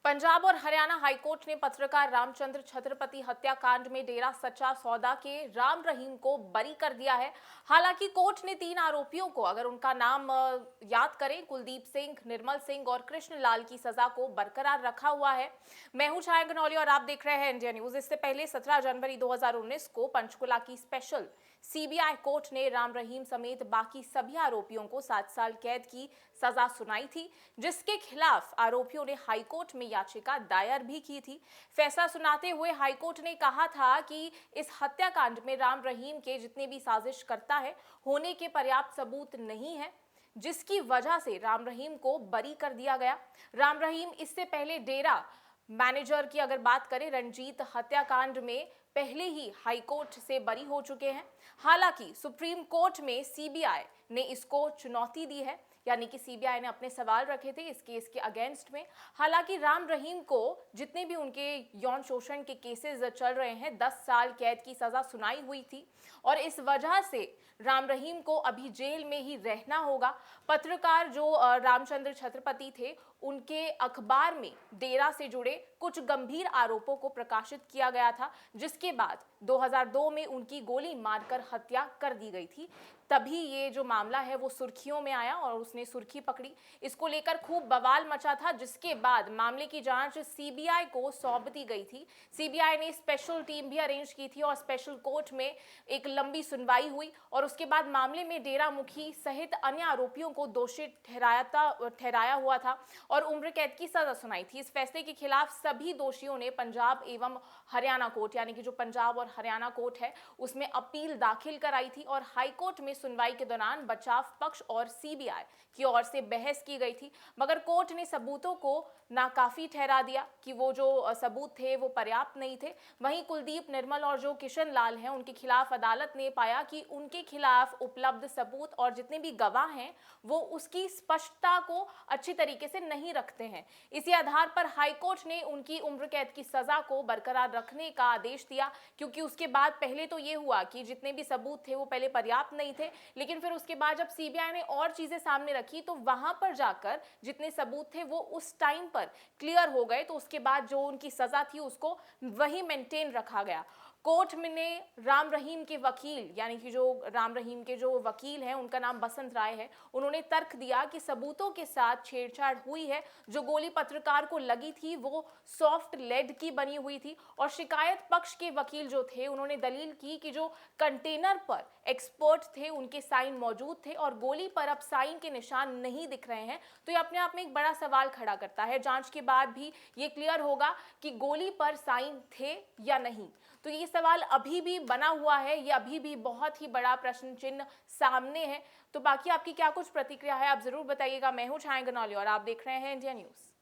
पंजाब और हरियाणा हाईकोर्ट ने पत्रकार रामचंद्र छत्रपति हत्याकांड में डेरा सच्चा सौदा के राम रहीम को बरी कर दिया है। हालांकि कोर्ट ने 3 आरोपियों को, अगर उनका नाम याद करें, कुलदीप सिंह, निर्मल सिंह और कृष्ण लाल की सजा को बरकरार रखा हुआ है। मैं हूं छाया गनौली और आप देख रहे हैं इंडिया न्यूज। इससे पहले 17 जनवरी 2019 को पंचकुला की स्पेशल सीबीआई कोर्ट ने राम रहीम समेत बाकी सभी आरोपियों को 7 साल कैद की सजा सुनाई थी, जिसके खिलाफ आरोपियों ने हाईकोर्ट में याचिका दायर भी की थी। फैसला सुनाते हुए हाईकोर्ट ने कहा था कि इस हत्याकांड में राम रहीम के जितने भी साजिश करता है होने के पर्याप्त सबूत नहीं है, जिसकी वजह से राम रहीम को बरी कर दिया गया। राम रहीम इससे पहले डेरा मैनेजर की अगर बात करें रंजीत हत्याकांड में पहले ही हाईकोर्ट से बरी हो चुके हैं। हालांकि सुप्रीम कोर्ट में सीबीआई ने इसको चुनौती दी है, यानी कि सीबीआई ने अपने सवाल रखे थे इस केस के अगेंस्ट में। हालांकि राम रहीम को जितने भी उनके यौन शोषण के केसेस चल रहे हैं 10 साल कैद की सजा सुनाई हुई थी और इस वजह से राम रहीम को अभी जेल में ही रहना होगा। पत्रकार जो रामचंद्र छत्रपति थे, उनके अखबार में डेरा से जुड़े कुछ गंभीर आरोपों को प्रकाशित किया गया था, जिसके बाद 2002 में उनकी गोली मारकर हत्या कर दी गई थी। तभी ये जो मामला है वो सुर्खियों में आया और उसने सुर्खी पकड़ी। इसको लेकर खूब बवाल मचा था, जिसके बाद मामले की जांच सीबीआई को सौंप दी गई थी। सीबीआई ने स्पेशल टीम भी अरेंज की थी और स्पेशल कोर्ट में एक लंबी सुनवाई हुई और उसके बाद मामले में डेरा मुखी सहित अन्य आरोपियों को दोषी ठहराया हुआ था और उम्र कैद की सजा सुनाई थी। इस फैसले के खिलाफ सभी दोषियों ने पंजाब एवं हरियाणा कोर्ट, यानी कि जो पंजाब और हरियाणा कोर्ट है, उसमें अपील दाखिल कराई थी और हाईकोर्ट में सुनवाई के दौरान बचाव पक्ष और सीबीआई की ओर से बहस की गई थी, मगर कोर्ट ने सबूतों को नाकाफी ठहरा दिया कि वो जो सबूत थे वो पर्याप्त नहीं थे। वहीं कुलदीप, निर्मल और जो किशन लाल हैं, उनके खिलाफ अदालत ने पाया कि उनके खिलाफ उपलब्ध सबूत और जितने भी गवाह हैं वो उसकी स्पष्टता को अच्छी तरीके से नहीं रखते हैं। इसी आधार पर हाईकोर्ट ने उनकी उम्र कैद की सजा को बरकरार रखने का आदेश दिया, क्योंकि उसके बाद पहले तो ये हुआ कि जितने भी सबूत थे वो पहले पर्याप्त नहीं थे, लेकिन फिर उसके बाद जब सीबीआई ने और चीजें सामने रखी तो वहां पर जाकर जितने सबूत थे वो उस टाइम पर क्लियर हो गए, तो उसके बाद जो उनकी सजा थी उसको वही मेंटेन रखा गया। कोर्ट में ने राम रहीम के वकील, यानी कि जो राम रहीम के जो वकील हैं, उनका नाम बसंत राय है, उन्होंने तर्क दिया कि सबूतों के साथ छेड़छाड़ हुई है। जो गोली पत्रकार को लगी थी वो सॉफ्ट लेड की बनी हुई थी और शिकायत पक्ष के वकील जो थे उन्होंने दलील की कि जो कंटेनर पर एक्सपर्ट थे उनके साइन मौजूद थे और गोली पर अब साइन के निशान नहीं दिख रहे हैं। तो ये अपने आप में एक बड़ा सवाल खड़ा करता है। जांच के बाद भी ये क्लियर होगा कि गोली पर साइन थे या नहीं। तो ये सवाल अभी भी बना हुआ है, ये अभी भी बहुत ही बड़ा प्रश्न चिन्ह सामने है। तो बाकी आपकी क्या कुछ प्रतिक्रिया है, आप जरूर बताइएगा। मैं हूं छाया गनौली और आप देख रहे हैं इंडिया न्यूज।